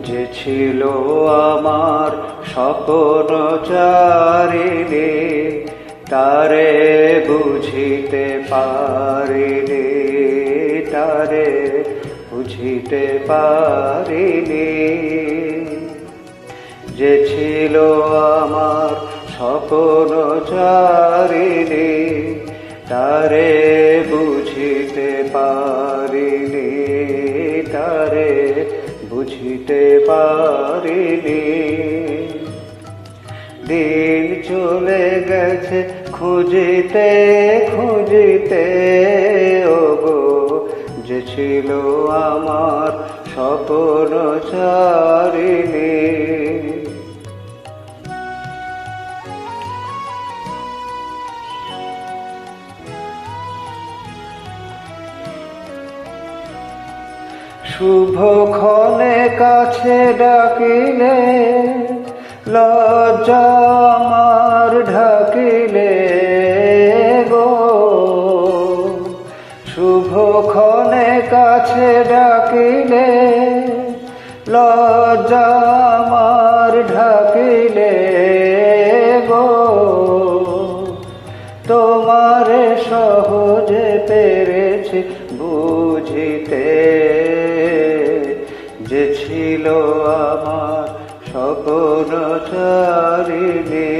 যে ছিল আমার স্বপ্ন চারিণী, তারে বুঝিতে পারিনি, তারে বুঝিতে পারিনি। যে ছিল আমার স্বপ্ন চারিণী, তারে বুঝিতে পারিনি, তারে বুঝিতে পারিনি। দিন চলে গেছে খুঁজিতে খুঁজিতে, ওগো যে ছিল আমার স্বপ্ন চারিণী। শুভক্ষণে কাছে ডাকিলে, লজ্জা আমার ঢাকিলে গো। শুভক্ষণে কাছে ডাকিলে, লজ্জা আমার ঢাকিলে গো। তোমারে সহজে পেরেছি বুঝিতে, যে ছিল আমার স্বপ্ন চারিণী।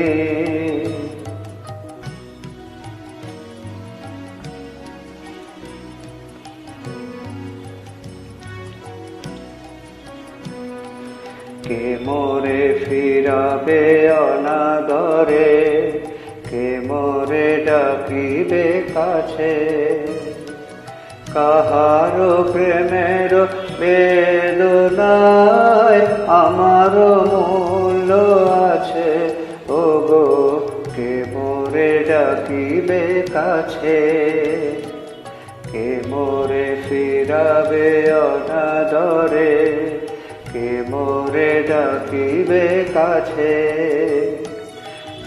কে মোরে ফিরাবে অনাদরে, কে মোরে ডাকিবে কাছে। কাহার প্রেমের বেদনায় আমার মূল্য আছে, ওগো কে মোরে ডাকিবে কাছে। কে মোরে ফিরাবে অনাদরে, কে মোরে ডাকিবে কাছে।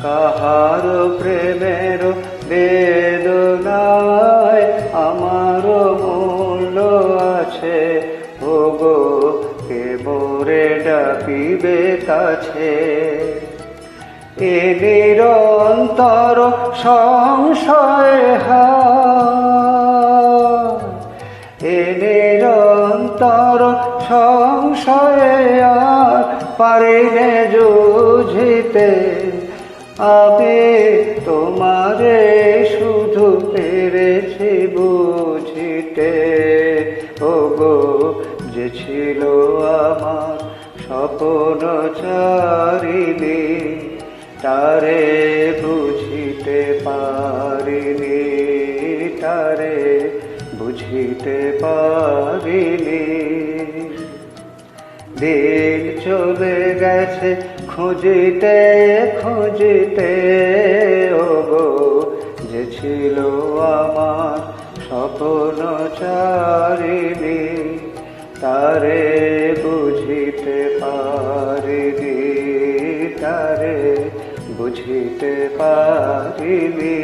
কাহার প্রেমের বেদনায় আমার মূল্য আছে, ওগো কে মোরে ডাকিবে কাছে। এ নিরন্তর সংশয় এ নিরন্তর সংশয়ে আর পারিনে যুঝিতে। আমি তোমারে শুধু পেরেছি বুঝিতে, ওগো যে ছিল আমার স্বপ্ন চারিণী, তারে বুঝিতে পারিনি, তারে বুঝিতে পারিনি। দিন চলে গেছে খুঁজিতে খুঁজিতে, ওগো যে ছিল আমার স্বপ্ন চারিণী, তারে বুঝিতে পারিনি, তারে বুঝিতে পারিনি।